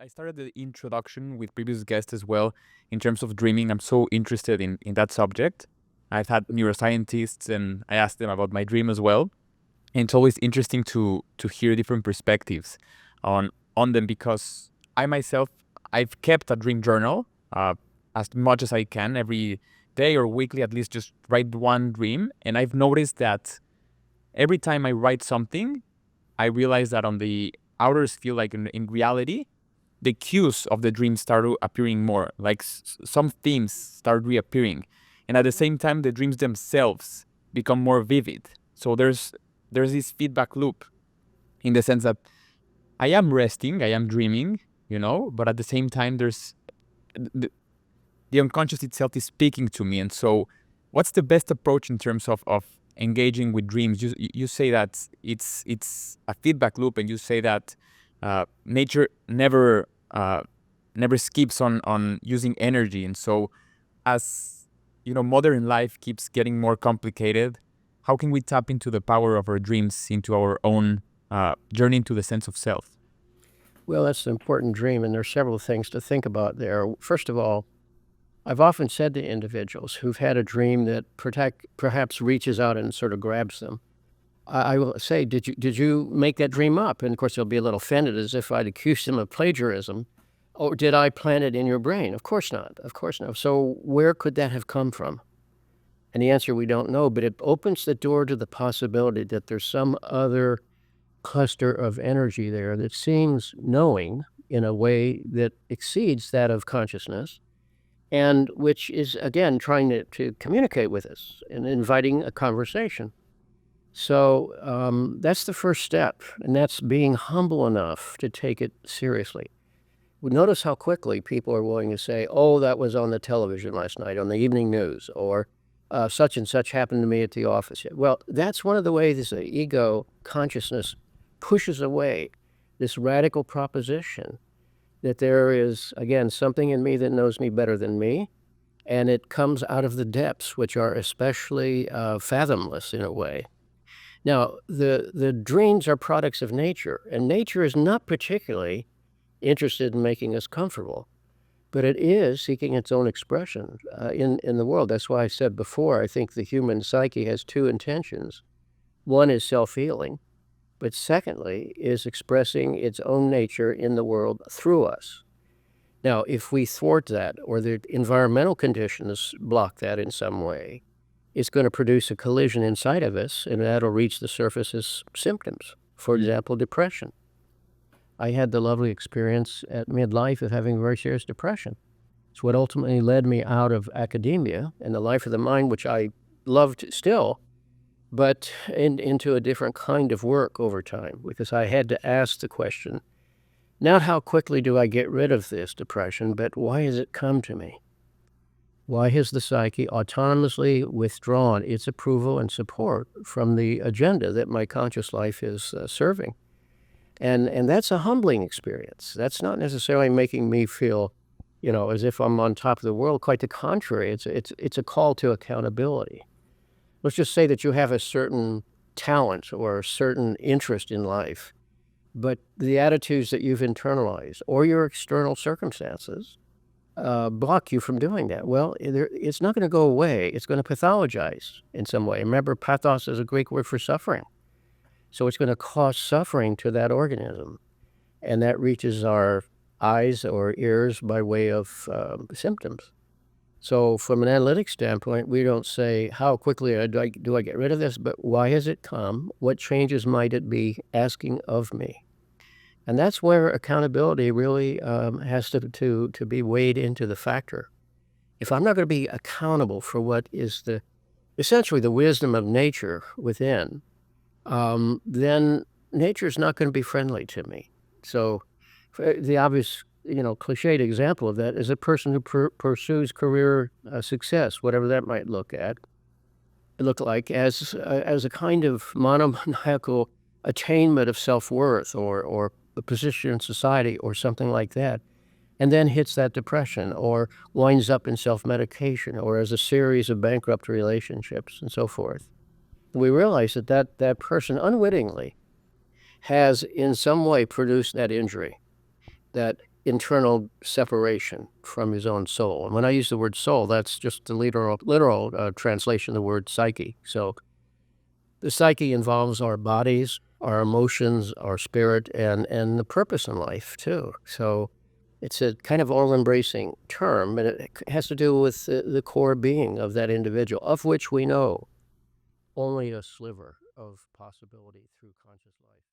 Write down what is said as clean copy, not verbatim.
I started the introduction with previous guests as well in terms of dreaming. I'm so interested in that subject. I've had neuroscientists and I asked them about my dream as well. And it's always interesting to hear different perspectives on them because I myself, I've kept a dream journal as much as I can every day or weekly, at least just write one dream. And I've noticed that every time I write something, I realize that on the outer sphere, like in reality, the cues of the dream start appearing more. Like some themes start reappearing, and at the same time, the dreams themselves become more vivid. So there's this feedback loop in the sense that I am resting, I am dreaming, but at the same time, there's the unconscious itself is speaking to me. And so, what's the best approach in terms of engaging with dreams? You say that it's a feedback loop, and you say that nature never skips on using energy. And so, as modern life keeps getting more complicated, how can we tap into the power of our dreams, into our own journey into the sense of self? Well, that's an important dream, and there are several things to think about there. First of all, I've often said to individuals who've had a dream that perhaps reaches out and sort of grabs them, I will say, did you make that dream up? And of course, they'll be a little offended, as if I'd accused them of plagiarism. Or did I plant it in your brain? Of course not. Of course not. So where could that have come from? And the answer, we don't know, but it opens the door to the possibility that there's some other cluster of energy there that seems knowing in a way that exceeds that of consciousness, and which is, again, trying to communicate with us and inviting a conversation. So that's the first step, and that's being humble enough to take it seriously. Notice how quickly people are willing to say, oh, that was on the television last night, on the evening news, or such and such happened to me at the office. Well, that's one of the ways the ego consciousness pushes away this radical proposition that there is, again, something in me that knows me better than me, and it comes out of the depths, which are especially fathomless in a way. Now, the dreams are products of nature, and nature is not particularly interested in making us comfortable, but it is seeking its own expression in the world. That's why I said before, I think the human psyche has two intentions. One is self-healing, but secondly is expressing its own nature in the world through us. Now, if we thwart that, or the environmental conditions block that in some way, it's going to produce a collision inside of us, and that'll reach the surface as symptoms. For example, depression. I had the lovely experience at midlife of having very serious depression. It's what ultimately led me out of academia and the life of the mind, which I loved still, but into a different kind of work over time, because I had to ask the question, not how quickly do I get rid of this depression, but why has it come to me? Why has the psyche autonomously withdrawn its approval and support from the agenda that my conscious life is serving? And that's a humbling experience. That's not necessarily making me feel, as if I'm on top of the world. Quite the contrary. It's a call to accountability. Let's just say that you have a certain talent or a certain interest in life, but the attitudes that you've internalized or your external circumstances block you from doing that. Well, it's not going to go away. It's going to pathologize in some way. Remember, pathos is a Greek word for suffering. So it's going to cause suffering to that organism, and that reaches our eyes or ears by way of symptoms. So from an analytic standpoint, we don't say, how quickly do I get rid of this, but why has it come? What changes might it be asking of me? And that's where accountability really has to be weighed into the factor. If I'm not going to be accountable for what is essentially the wisdom of nature within, then nature is not going to be friendly to me. So the obvious, cliched example of that is a person who pursues career success, whatever that might look like, as a kind of monomaniacal attainment of self-worth or a position in society or something like that, and then hits that depression or winds up in self-medication or as a series of bankrupt relationships and so forth. We realize that person unwittingly has in some way produced that injury, that internal separation from his own soul. And when I use the word soul, that's just the literal translation of the word psyche. So the psyche involves our bodies, our emotions, our spirit, and the purpose in life too. So it's a kind of all-embracing term, and it has to do with the core being of that individual, of which we know only a sliver of possibility through conscious life.